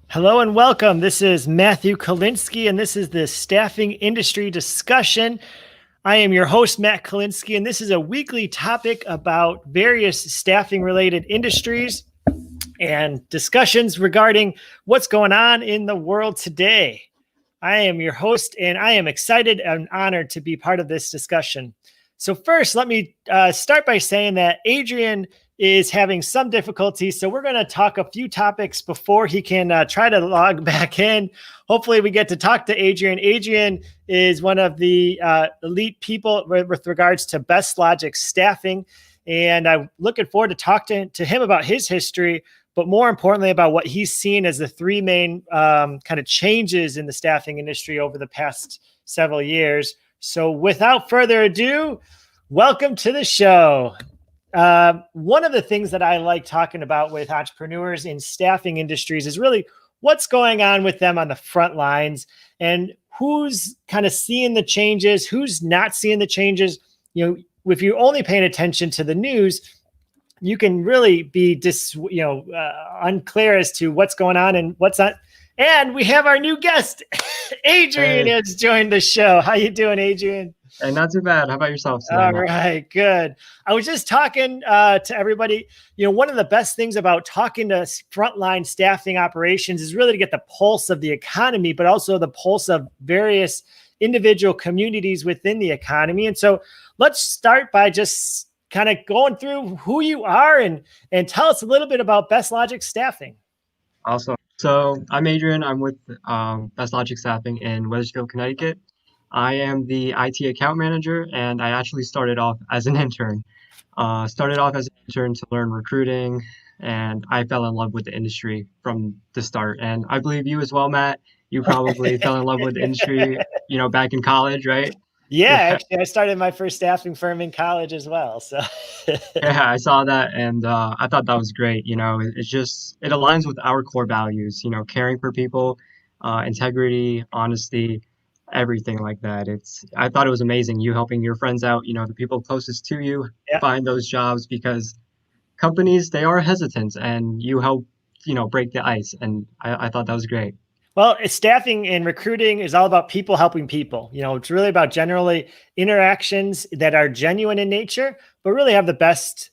Hello and welcome. This is Matthew Kalinsky, and this is the Staffing Industry Discussion. I am your host, Matt Kalinsky, and this is a weekly topic about various staffing-related industries and discussions regarding what's going on in the world today. I am your host, and I am excited and honored to be part of this discussion. So first, let me start by saying that Adrian is having some difficulty. So we're going to talk a few topics before he can try to log back in. Hopefully we get to talk to Adrian. Adrian is one of the elite people with regards to Bestlogic Staffing. And I'm looking forward to talking to him about his history, but more importantly about what he's seen as the three main kind of changes in the staffing industry over the past several years. So without further ado, welcome to the show. One of the things that I like talking about with entrepreneurs in staffing industries is really what's going on with them on the front lines and who's kind of seeing the changes, who's not seeing the changes. You know, if you're only paying attention to the news, you can really be unclear as to what's going on and what's not. And we have our new guest, Adrian, has joined the show. How you doing, Adrian? Hey, not too bad. How about yourself today? All right, good. I was just talking to everybody. You know, one of the best things about talking to frontline staffing operations is really to get the pulse of the economy, but also the pulse of various individual communities within the economy. And so let's start by just kind of going through who you are and tell us a little bit about Bestlogic Staffing. Awesome. So I'm Adrian. I'm with Bestlogic Staffing in Wethersfield, Connecticut. I am the IT account manager, and I actually started off as an intern. To learn recruiting, and I fell in love with the industry from the start. And I believe you as well, Matt. You probably fell in love with the industry, back in college, right? Yeah, actually, I started my first staffing firm in college as well. So yeah, I saw that, and I thought that was great. It aligns with our core values. Caring for people, integrity, honesty, everything like that. I thought it was amazing. You helping your friends out. The people closest to you find those jobs because companies they are hesitant, and you help break the ice. And I thought that was great. Well, staffing and recruiting is all about people helping people. It's really about generally interactions that are genuine in nature, but really have the best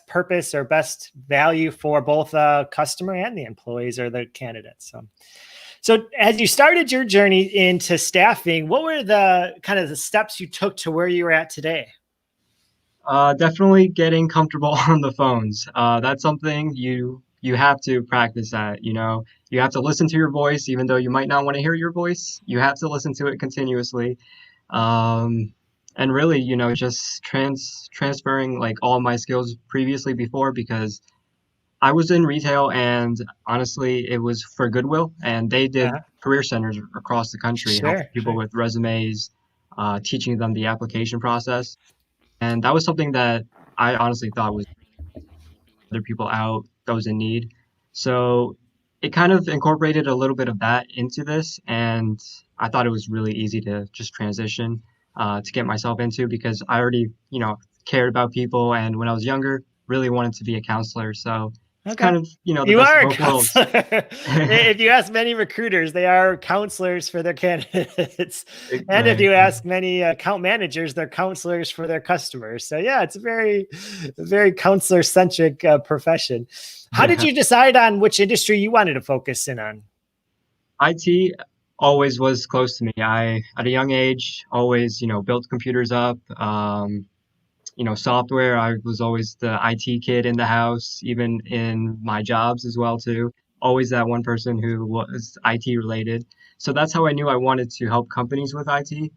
purpose or best value for both the customer and the employees or the candidates. So as you started your journey into staffing, what were the kind of the steps you took to where you were at today? Definitely getting comfortable on the phones. That's something you have to practice at. You have to listen to your voice, even though you might not want to hear your voice. You have to listen to it continuously, and really, just transferring like all my skills previously before because I was in retail, and honestly, it was for Goodwill, and they did career centers across the country, helping people with resumes, teaching them the application process. And that was something that I honestly thought was other people out, those in need. So it kind of incorporated a little bit of that into this. And I thought it was really easy to just transition to get myself into because I already, cared about people. And when I was younger, really wanted to be a counselor. So it's kind of, the you best are of both worlds. If you ask many recruiters, they are counselors for their candidates. And if you ask many account managers, they're counselors for their customers. So yeah, it's a very counselor centric profession. How did you decide on which industry you wanted to focus in on? IT always was close to me. I, at a young age, always, built computers up. Software. I was always the IT kid in the house, even in my jobs as well too. Always that one person who was IT related. So that's how I knew I wanted to help companies with IT.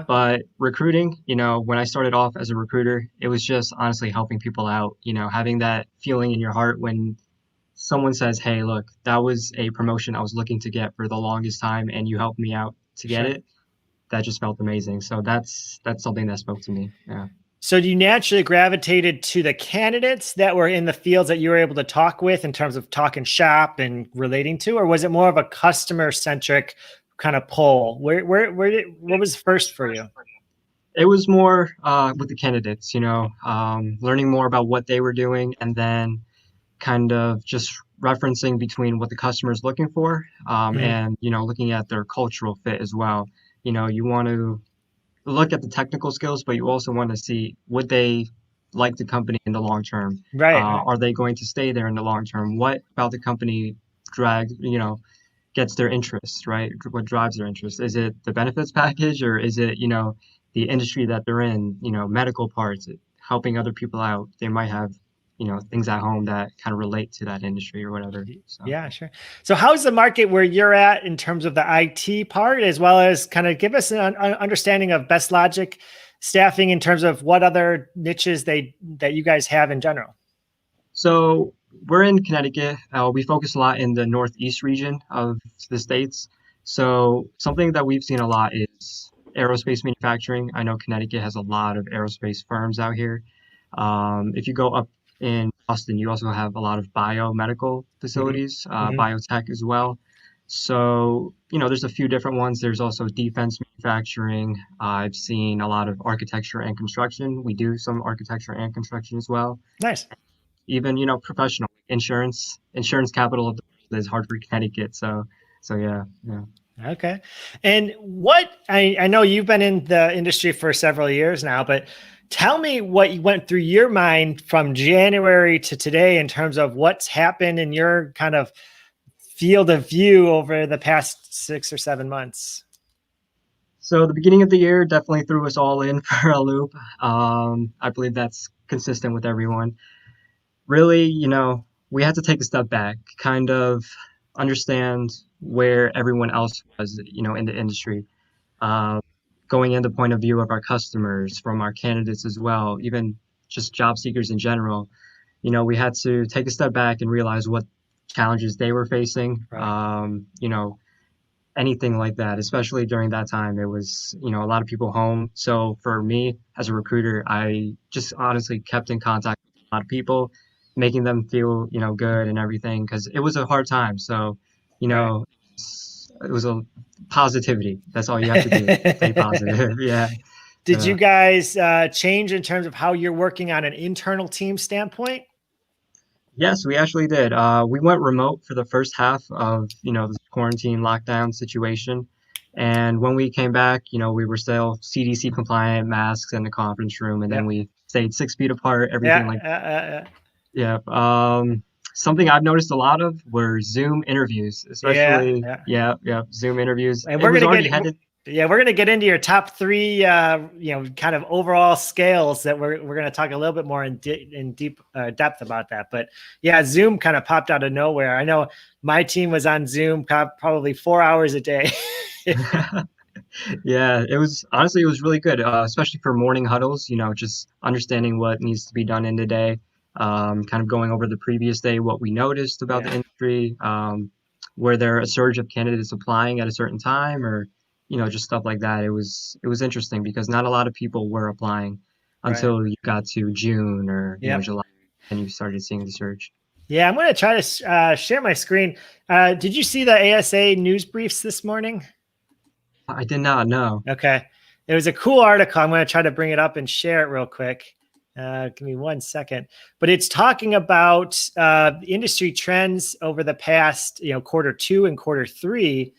But recruiting, when I started off as a recruiter, it was just honestly helping people out, having that feeling in your heart when someone says, hey, look, that was a promotion I was looking to get for the longest time and you helped me out to get it. That just felt amazing. So that's something that spoke to me. Yeah. So you naturally gravitated to the candidates that were in the fields that you were able to talk with in terms of talking shop and relating to, or was it more of a customer centric kind of pull? What was first for you? It was more with the candidates, learning more about what they were doing and then kind of just referencing between what the customer is looking for, Mhm. and looking at their cultural fit as well. You want to look at the technical skills, but you also want to see, would they like the company in the long term? Right, right. Are they going to stay there in the long term? What about the company drag, gets their interest, right? What drives their interest? Is it the benefits package, or is it, the industry that they're in, medical parts, helping other people out? They might have, things at home that kind of relate to that industry or whatever. So. Yeah, sure. So how's the market where you're at in terms of the IT part, as well as kind of give us an understanding of Bestlogic Staffing in terms of what other niches that you guys have in general? So we're in Connecticut. We focus a lot in the northeast region of the states. So something that we've seen a lot is aerospace manufacturing. I know Connecticut has a lot of aerospace firms out here. If you go up in Boston, you also have a lot of biomedical Hmm. facilities, Hmm. biotech as well. So, there's a few different ones. There's also defense manufacturing. I've seen a lot of architecture and construction. We do some architecture and construction as well. Nice. Even, professional insurance capital of the world is Hartford, Connecticut. So yeah, yeah. Okay. And what I know you've been in the industry for several years now, but tell me what went through your mind from January to today in terms of what's happened in your kind of field of view over the past 6 or 7 months. So the beginning of the year definitely threw us all in for a loop. I believe that's consistent with everyone. Really, we had to take a step back, kind of understand where everyone else was, in the industry. Uh, Going in the point of view of our customers, from our candidates as well, even just job seekers in general. We had to take a step back and realize what challenges they were facing. Right. Anything like that, especially during that time, it was, a lot of people home. So for me as a recruiter, I just honestly kept in contact with a lot of people, making them feel, good and everything, because it was a hard time. So, you Right. know, it was a positivity. That's all you have to do. Stay positive. Yeah. Did Uh, you guys change in terms of how you're working on an internal team standpoint? Yes, we actually did. We went remote for the first half of, the quarantine lockdown situation. And when we came back, we were still CDC compliant, masks in the conference room, and then Yep. we stayed 6 feet apart, everything Yeah. like, yeah. Something I've noticed a lot of were Zoom interviews, Yeah. especially, Yeah. yeah, yeah, Zoom interviews. And It we're was gonna already get, headed. yeah, we're gonna get into your top three, kind of overall scales that we're gonna talk a little bit more in deep depth about that. But yeah, Zoom kind of popped out of nowhere. I know my team was on Zoom probably 4 hours a day. Yeah, it was honestly, it was really good, especially for morning huddles, just understanding what needs to be done in the day, kind of going over the previous day, what we noticed about the Yeah. industry, were there a surge of candidates applying at a certain time, or, just stuff like that. It was interesting because not a lot of people were applying Right. until you got to June or, Yep. July, and you started seeing the surge. Yeah, I'm going to try to share my screen. Did you see the ASA news briefs this morning? I did not know. Okay. It was a cool article. I'm going to try to bring it up and share it real quick. Give me 1 second. But it's talking about industry trends over the past, Q2 and Q3.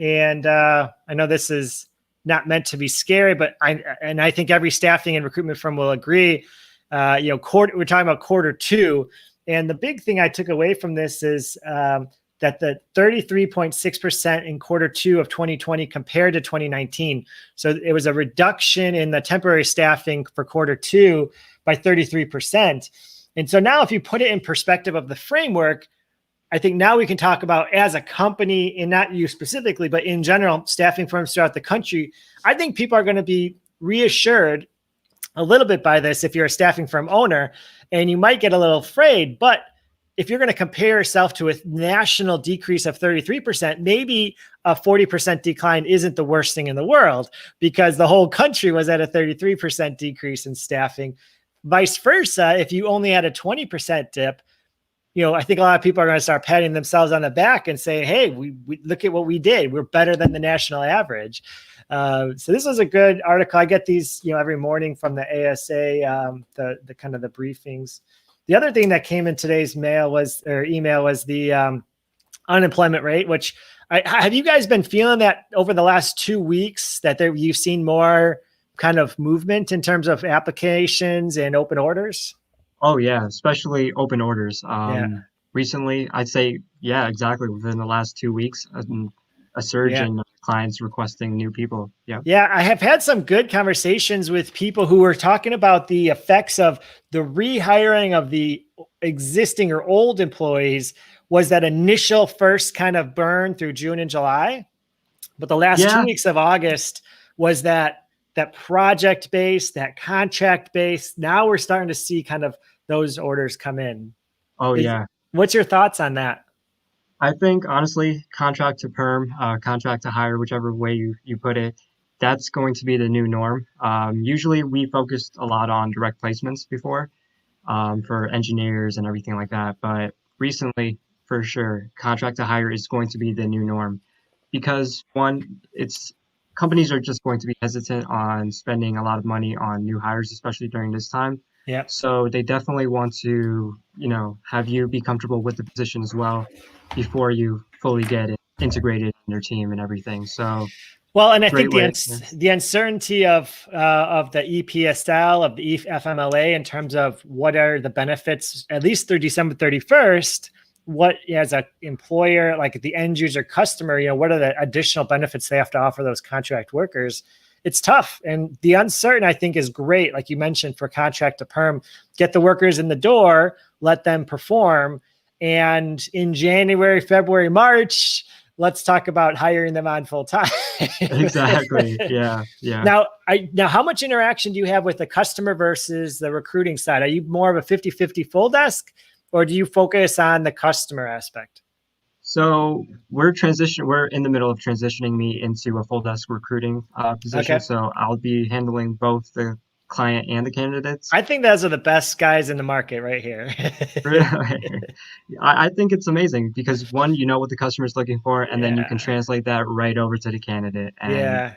And I know this is not meant to be scary, but I think every staffing and recruitment firm will agree. We're talking about Q2. And the big thing I took away from this is that the 33.6% in Q2 of 2020 compared to 2019. So it was a reduction in the temporary staffing for Q2 by 33%. And so now if you put it in perspective of the framework, I think now we can talk about, as a company, and not you specifically, but in general, staffing firms throughout the country, I think people are going to be reassured a little bit by this if you're a staffing firm owner, and you might get a little afraid, but if you're going to compare yourself to a national decrease of 33%, maybe a 40% decline isn't the worst thing in the world, because the whole country was at a 33% decrease in staffing. Vice versa, if you only had a 20% dip, I think a lot of people are going to start patting themselves on the back and say, hey, we look at what we did. We're better than the national average. So this was a good article. I get these, every morning from the ASA, the kind of the briefings. The other thing that came in today's email was the unemployment rate, which have you guys been feeling that over the last 2 weeks that you've seen more kind of movement in terms of applications and open orders? Oh yeah, especially open orders. Yeah. Recently, I'd say, yeah, exactly. Within the last 2 weeks, a surge Yeah. in clients requesting new people. Yeah. Yeah, I have had some good conversations with people who were talking about the effects of the rehiring of the existing or old employees was that initial first kind of burn through June and July. But the last 2 Yeah. weeks of August was that project based, that contract based. Now we're starting to see kind of those orders come in. Oh yeah. What's your thoughts on that? I think honestly, contract to perm, contract to hire, whichever way you put it, that's going to be the new norm. Usually we focused a lot on direct placements before, for engineers and everything like that. But recently, for sure, contract to hire is going to be the new norm because one, it's companies are just going to be hesitant on spending a lot of money on new hires, especially during this time. Yeah. So they definitely want to, have you be comfortable with the position as well before you fully get it integrated in their team and everything. So Well, and I think great way. Yeah. the uncertainty of the EPSL, of the FMLA, in terms of what are the benefits, at least through December 31st, what as an employer, like the end user customer, what are the additional benefits they have to offer those contract workers? It's tough. And the uncertain, I think, is great. Like you mentioned, for contract to perm, get the workers in the door, let them perform. And in January, February, March, let's talk about hiring them on full time. Exactly. Yeah. Yeah. Now, how much interaction do you have with the customer versus the recruiting side? Are you more of a 50-50 full desk, or do you focus on the customer aspect? So we're in the middle of transitioning me into a full desk recruiting position. Okay. So I'll be handling both the client and the candidates. I think those are the best guys in the market right here. Really. I think it's amazing because one, you know what the customer is looking for, and then you can Yeah. translate that right over to the candidate. And Yeah.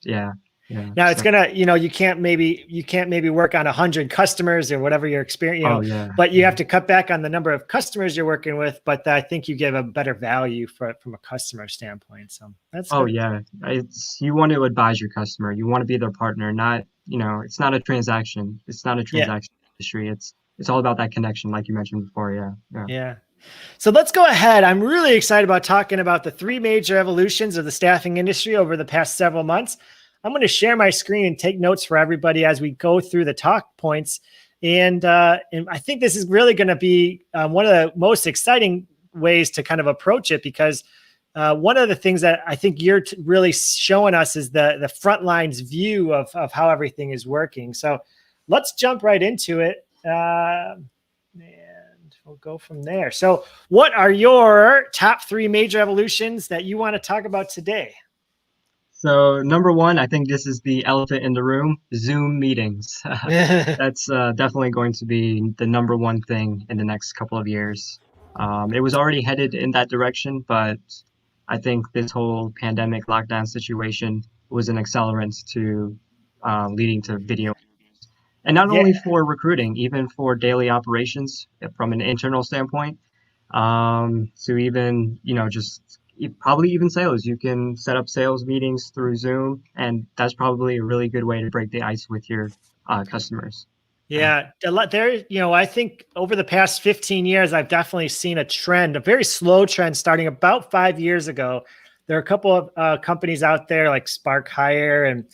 yeah, yeah. Now it's So, gonna, you can't maybe work on 100 customers or whatever your experience, oh yeah, but you yeah. have to cut back on the number of customers you're working with. But I think you give a better value from a customer standpoint. So that's Oh good. yeah. You want to advise your customer. You want to be their partner, not, it's not a transaction. It's not a Yeah. transaction industry. It's all about that connection, like you mentioned before. Yeah. Yeah. Yeah. So let's go ahead. I'm really excited about talking about the three major evolutions of the staffing industry over the past several months. I'm going to share my screen and take notes for everybody as we go through the talk points. And I think this is really going to be one of the most exciting ways to kind of approach it, because one of the things that I think you're really showing us is the front lines view of how everything is working. So let's jump right into it. And we'll go from there. So what are your top three major evolutions that you want to talk about today? So number one, I think this is the elephant in the room, Zoom meetings. That's definitely going to be the number one thing in the next couple of years. It was already headed in that direction, but I think this whole pandemic lockdown situation was an accelerant to leading to video. And not Yeah. only for recruiting, even for daily operations from an internal standpoint, to even, just probably even sales. You can set up sales meetings through Zoom, and that's probably a really good way to break the ice with your customers. Yeah, a lot there. I think over the past 15 years, I've definitely seen a trend, a very slow trend starting about 5 years ago. There are a couple of companies out there like Spark Hire and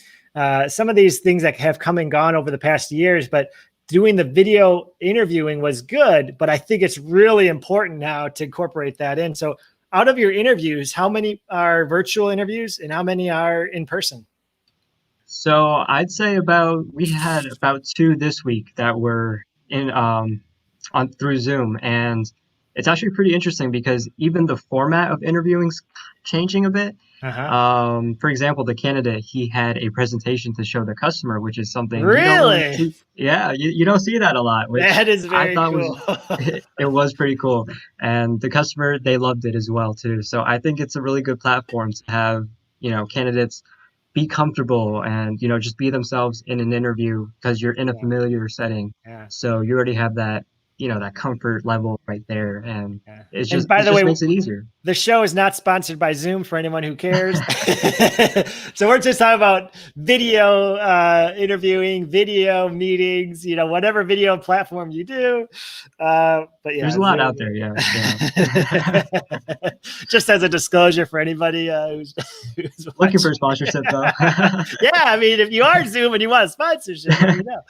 some of these things that have come and gone over the past years, but doing the video interviewing was good, but I think it's really important now to incorporate that in. So out of your interviews, how many are virtual interviews and how many are in person? So I'd say we had about two this week that were in on through Zoom, and it's actually pretty interesting because even the format of interviewing's changing a bit. Uh-huh. For example, the candidate, he had a presentation to show the customer, which is something you don't really Really? see. Yeah, you don't see that a lot, which That is I very thought cool. was it was pretty cool. And the customer, they loved it as well too. So I think it's a really good platform to have, candidates be comfortable and, just be themselves in an interview because you're in a Yeah. familiar setting. Yeah. So you already have that, that comfort level right there, and Yeah. it's And just by it the just way, makes it easier. the show is not sponsored by Zoom for anyone who cares. So we're just talking about video interviewing, video meetings, whatever video platform you do. But There's yeah, a lot Zoom. out there, yeah. Just as a disclosure for anybody who's Looking watching. for sponsorship though. Yeah, I mean, if you are Zoom and you want a sponsorship, let me know.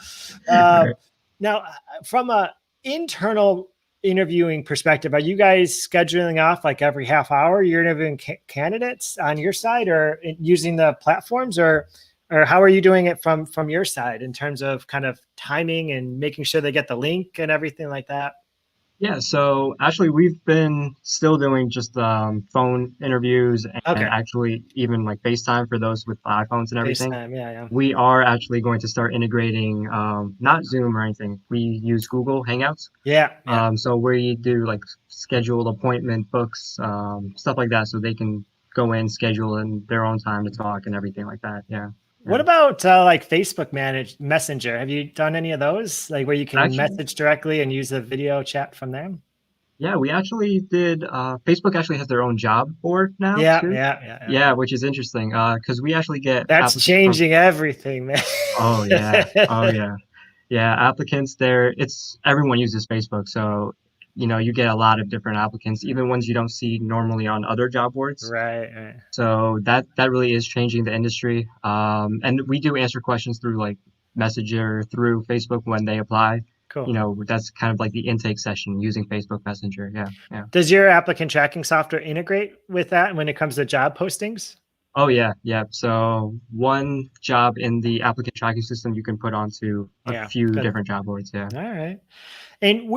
Right. Now, from a internal interviewing perspective, are you guys scheduling off like every half hour? You're interviewing candidates on your side, or using the platforms, or how are you doing it from your side in terms of kind of timing and making sure they get the link and everything like that? Yeah, so actually we've been still doing just phone interviews and Okay, actually even like FaceTime for those with iPhones and everything. FaceTime, yeah. We are actually going to start integrating not Zoom or anything. We use Google Hangouts. Yeah. So we do like scheduled appointment books, stuff like that, so they can go in, schedule in their own time to talk and everything like that. Yeah. What Yeah. about like Facebook managed Messenger? Have you done any of those, like where you can Actually, message directly and use the video chat from there? yeah, we actually did. Facebook actually has their own job board now too. Yeah. Yeah, which is interesting. Because we actually get That's applicants from. changing everything, man. Oh yeah, oh yeah, yeah. Applicants there. It's everyone uses Facebook, so you get a lot of different applicants, even ones you don't see normally on other job boards. Right. So that really is changing the industry. And we do answer questions through like Messenger through Facebook when they apply. Cool. That's kind of like the intake session using Facebook Messenger. Yeah, yeah. Does your applicant tracking software integrate with that when it comes to job postings? Oh yeah, yeah. So one job in the applicant tracking system you can put onto a Yeah. few Good. different job boards. Yeah. All right. And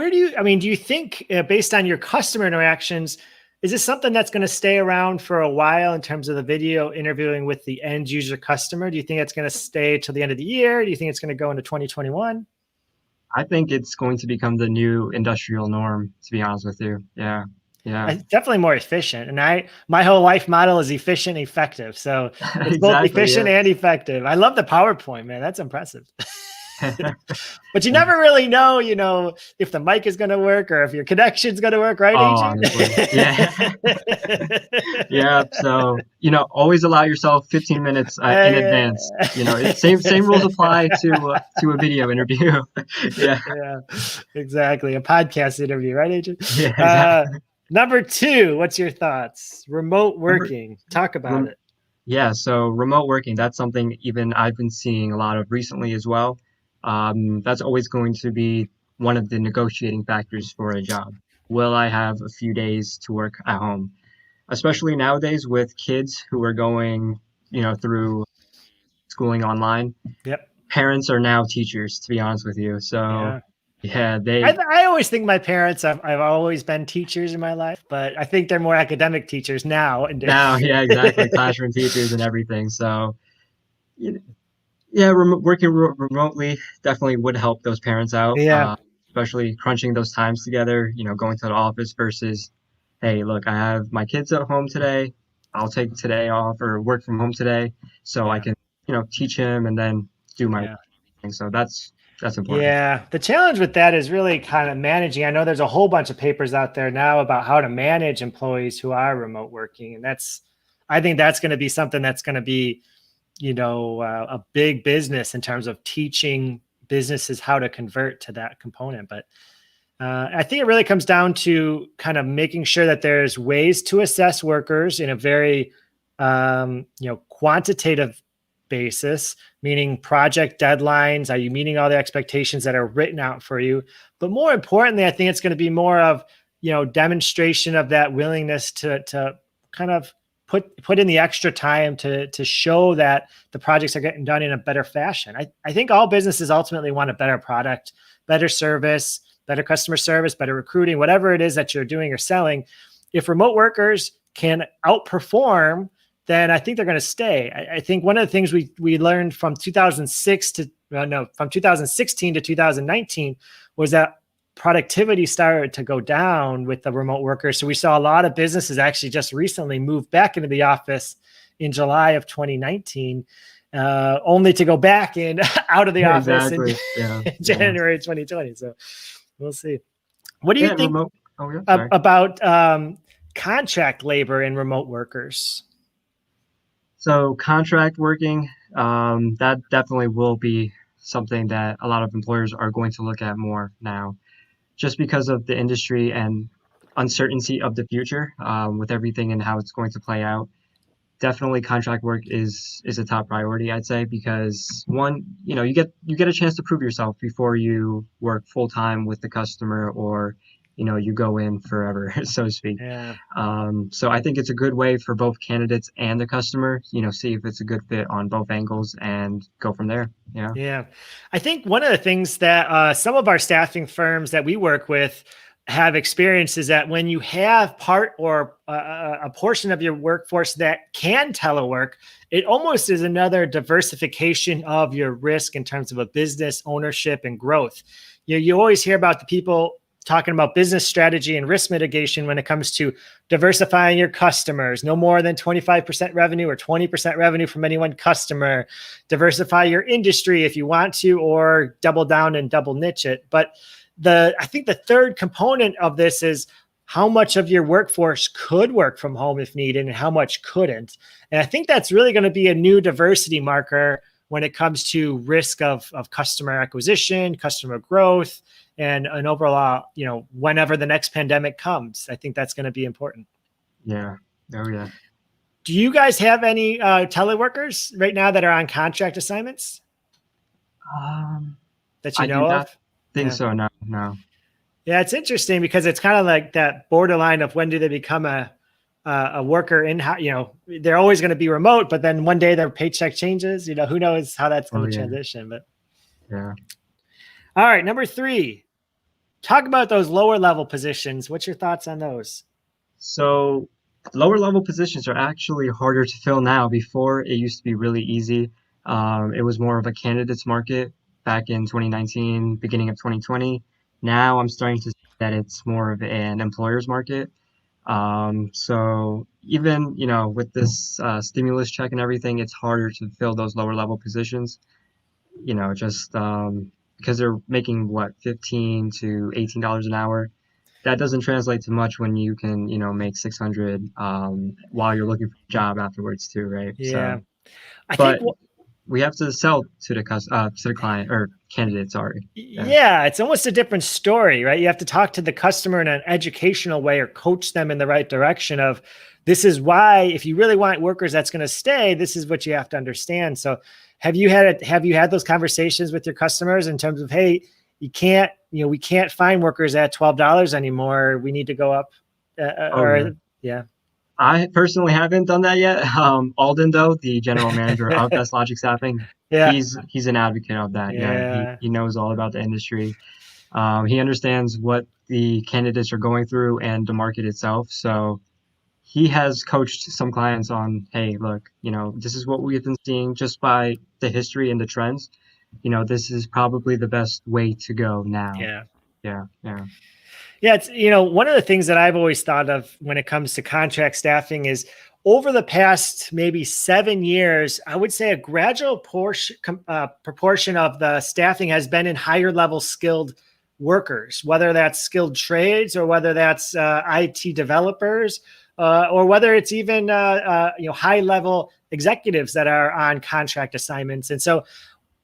do you think, based on your customer interactions, is this something that's going to stay around for a while in terms of the video interviewing with the end user customer? Do you think it's going to stay till the end of the year? Do you think it's going to go into 2021? I think it's going to become the new industrial norm, to be honest with you. Yeah. Yeah. It's definitely more efficient. And my whole life model is efficient, effective. So it's both Exactly. efficient Yeah. and effective. I love the PowerPoint, man. That's impressive. But you never really know, if the mic is going to work or if your connection's going to work, right, Oh, Adrian? honestly. Yeah. Yeah. So, always allow yourself 15 minutes in advance. Same rules apply to a video interview. Yeah. Yeah, exactly. A podcast interview, right, Adrian? Yeah, exactly. Number 2, what's your thoughts? Remote working. Talk about Rem- it. Yeah, so remote working, that's something even I've been seeing a lot of recently as well. That's always going to be one of the negotiating factors for a job. Will I have a few days to work at home? Especially nowadays with kids who are going, through schooling online. Yep. Parents are now teachers, to be honest with you. So, Yeah. yeah, I always think my parents, I've always been teachers in my life, but I think they're more academic teachers now. now, yeah, exactly, classroom teachers and everything. So, y- yeah, working remotely definitely would help those parents out, Yeah. especially crunching those times together, going to the office versus, hey, look, I have my kids at home today. I'll take today off or work from home today so I Yeah. can, teach him and then do my Yeah. thing. So that's important. Yeah. The challenge with that is really kind of managing. I know there's a whole bunch of papers out there now about how to manage employees who are remote working. And I think that's going to be something that's going to be, a big business in terms of teaching businesses how to convert to that component. But I think it really comes down to kind of making sure that there's ways to assess workers in a very, quantitative basis, meaning project deadlines. Are you meeting all the expectations that are written out for you? But more importantly, I think it's going to be more of, demonstration of that willingness to kind of put in the extra time to show that the projects are getting done in a better fashion. I think all businesses ultimately want a better product, better service, better customer service, better recruiting, whatever it is that you're doing or selling. If remote workers can outperform, then I think they're going to stay. I think one of the things we learned from 2016 to 2019 was that productivity started to go down with the remote workers. So we saw a lot of businesses actually just recently move back into the office in July of 2019, only to go back in out of the office Exactly. in January 2020. So we'll see. What do you Yeah, and think remote. Oh yeah, sorry. about contract labor and remote workers? So contract working, that definitely will be something that a lot of employers are going to look at more now, just because of the industry and uncertainty of the future, with everything and how it's going to play out. Definitely contract work is a top priority, I'd say, because one, you get a chance to prove yourself before you work full time with the customer, or you go in forever, so to speak. Yeah. So I think it's a good way for both candidates and the customer, see if it's a good fit on both angles and go from there. Yeah. Yeah. I think one of the things that some of our staffing firms that we work with have experienced is that when you have part or a portion of your workforce that can telework, it almost is another diversification of your risk in terms of a business ownership and growth. You always hear about the people talking about business strategy and risk mitigation when it comes to diversifying your customers, no more than 25% revenue or 20% revenue from any one customer, diversify your industry if you want to, or double down and double niche it. But I think the third component of this is how much of your workforce could work from home if needed and how much couldn't. And I think that's really going to be a new diversity marker when it comes to risk of customer acquisition, customer growth, and overall, whenever the next pandemic comes. I think that's going to be important. Yeah. Oh yeah. Do you guys have any teleworkers right now that are on contract assignments that you I do know not of? think Yeah. so. No, no. Yeah, it's interesting because it's kind of like that borderline of when do they become a worker in how, they're always going to be remote, but then one day their paycheck changes, who knows how that's going Oh to yeah. transition. But Yeah. all right, number 3, talk about those lower level positions. What's your thoughts on those? So lower level positions are actually harder to fill now. Before, it used to be really easy. It was more of a candidates market back in 2019, beginning of 2020. Now I'm starting to see that it's more of an employer's market. So even, with this stimulus check and everything, it's harder to fill those lower level positions, just because they're making what, 15 to $18 an hour. That doesn't translate to much when you can, make 600 while you're looking for a job afterwards too, right? Yeah. So, I think but we have to sell to the client or candidate, sorry. Yeah. Yeah, it's almost a different story, right? You have to talk to the customer in an educational way or coach them in the right direction of this is why, if you really want workers that's going to stay, this is what you have to understand. So have you had those conversations with your customers in terms of, hey, we can't find workers at $12 anymore. We need to go up Oh yeah. yeah. I personally haven't done that yet. Alden, though, the general manager of Bestlogic Staffing, Yeah. he's an advocate of that. Yeah, Yeah. he knows all about the industry. He understands what the candidates are going through and the market itself. So he has coached some clients on, hey, look, this is what we've been seeing just by the history and the trends. This is probably the best way to go now. Yeah. Yeah, yeah. Yeah, it's one of the things that I've always thought of when it comes to contract staffing is over the past maybe 7 years, I would say a gradual proportion of the staffing has been in higher level skilled workers, whether that's skilled trades or whether that's IT developers, or whether it's even high level executives that are on contract assignments. And so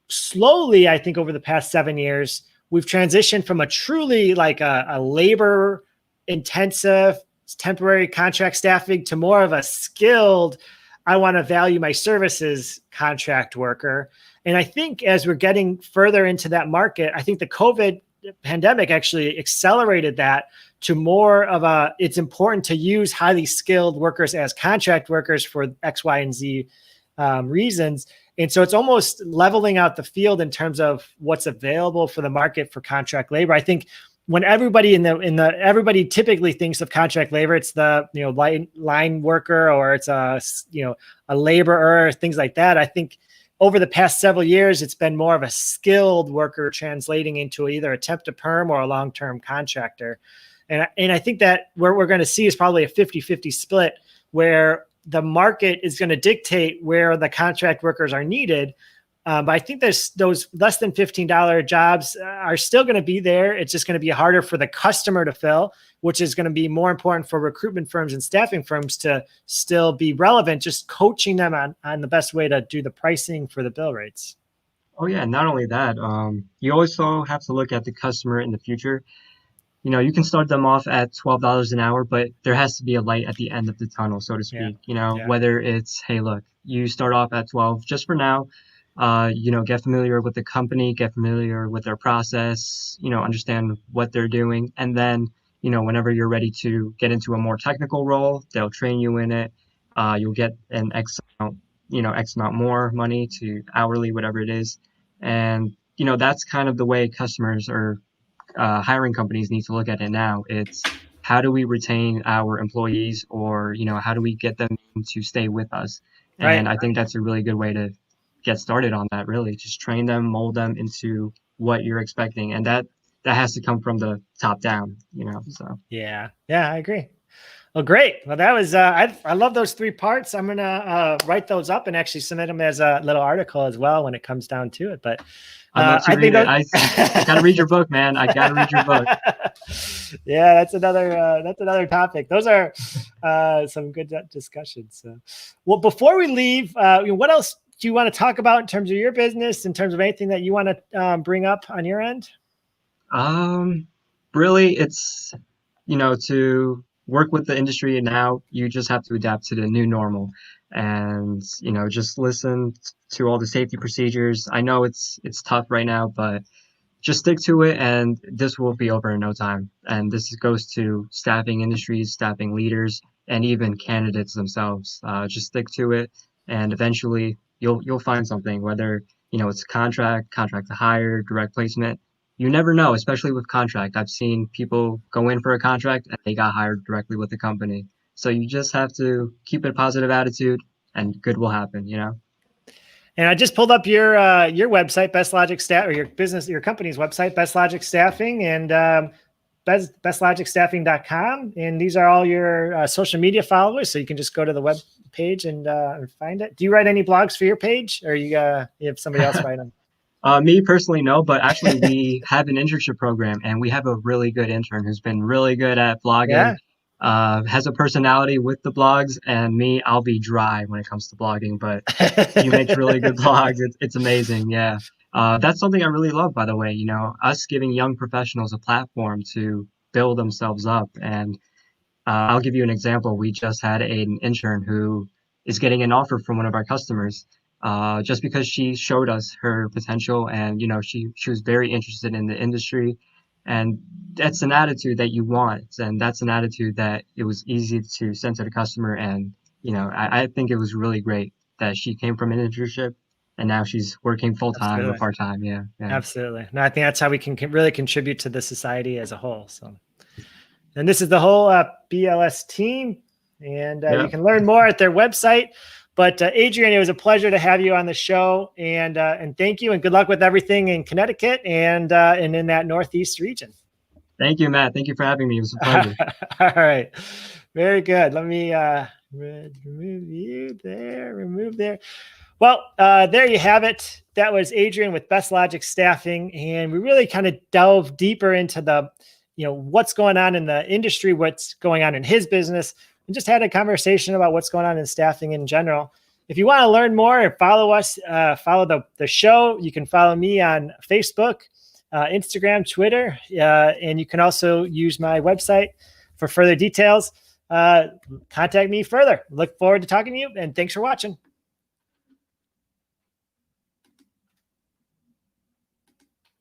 slowly, I think over the past 7 years, we've transitioned from a truly like a labor intensive temporary contract staffing to more of a skilled, I want to value my services contract worker. And I think as we're getting further into that market, I think the COVID pandemic actually accelerated that to more of it's important to use highly skilled workers as contract workers for X, Y, and Z reasons. And so it's almost leveling out the field in terms of what's available for the market for contract labor. I think when everybody everybody typically thinks of contract labor, it's the line worker or it's a laborer, things like that. I think over the past several years, it's been more of a skilled worker translating into either a temp to perm or a long-term contractor. And I think that what we're going to see is probably a 50-50 split where the market is going to dictate where the contract workers are needed. But I think there's those less than $15 jobs are still going to be there. It's just going to be harder for the customer to fill, which is going to be more important for recruitment firms and staffing firms to still be relevant, just coaching them on the best way to do the pricing for the bill rates. Oh yeah, not only that, you also have to look at the customer in the future. You know, you can start them off at $12 an hour, but there has to be a light at the end of the tunnel, so to speak. You know, whether it's, hey, look, you start off at 12 just for now, you know, get familiar with the company, get familiar with their process, you know, understand what they're doing. And then, you know, whenever you're ready to get into a more technical role, they'll train you in it. You'll get an X amount, you know, X amount more money to hourly, whatever it is. And, you know, that's kind of the way customers or hiring companies need to look at it now. It's how do we retain our employees, or, you know, how do we get them to stay with us? And I think that's a really good way to get started on that, really. Just train them, mold them into what you're expecting. And that has to come from the top down, you know, so. Yeah, I agree. Well, great. Well, that was, I love those 3 parts. I'm going to write those up and actually submit them as a little article as well when it comes down to it. But I'd love to read it. I got to read your book, man. I got to read your book. Yeah, that's another topic. Those are some good discussions. So, well, before we leave, what else do you want to talk about in terms of your business, in terms of anything that you want to bring up on your end? Really, it's, you know, to work with the industry now, you just have to adapt to the new normal, and, you know, just listen to all the safety procedures. I know it's tough right now, but just stick to it, and this will be over in no time. And this goes to staffing industries, staffing leaders, and even candidates themselves. Just stick to it, and eventually you'll find something, whether, you know, it's contract to hire, direct placement. You never know, especially with contract. I've seen people go in for a contract and they got hired directly with the company. So you just have to keep a positive attitude, and good will happen, you know? And I just pulled up your website, Bestlogic Staff, or your company's website, Bestlogic Staffing, and bestlogicstaffing.com. And these are all your social media followers. So you can just go to the web page and find it. Do you write any blogs for your page, or you have somebody else write them? Me personally, no, but actually we have an internship program, and we have a really good intern who's been really good at blogging, has a personality with the blogs, and me, I'll be dry when it comes to blogging, but he makes really good blogs. It's amazing. Yeah. That's something I really love, by the way, you know, us giving young professionals a platform to build themselves up. And I'll give you an example. We just had an intern who is getting an offer from one of our customers. Just because she showed us her potential, and, you know, she was very interested in the industry, and that's an attitude that you want, and that's an attitude that it was easy to send to the customer. And, you know, I think it was really great that she came from an internship and now she's working full-time or part-time. Yeah. Absolutely. No, I think that's how we can really contribute to the society as a whole. So, and this is the whole BLS team, and you can learn more at their website. But Adrian, it was a pleasure to have you on the show, and thank you, and good luck with everything in Connecticut and in that Northeast region. Thank you, Matt. Thank you for having me. It was a pleasure. All right. Very good. Let me remove you there, remove there. Well, there you have it. That was Adrian with Bestlogic Staffing, and we really kind of delved deeper into the, what's going on in the industry, what's going on in his business, and just had a conversation about what's going on in staffing in general. If you want to learn more or follow us, follow the show, you can follow me on Facebook, Instagram, Twitter, and you can also use my website for further details. Contact me further. Look forward to talking to you, and thanks for watching.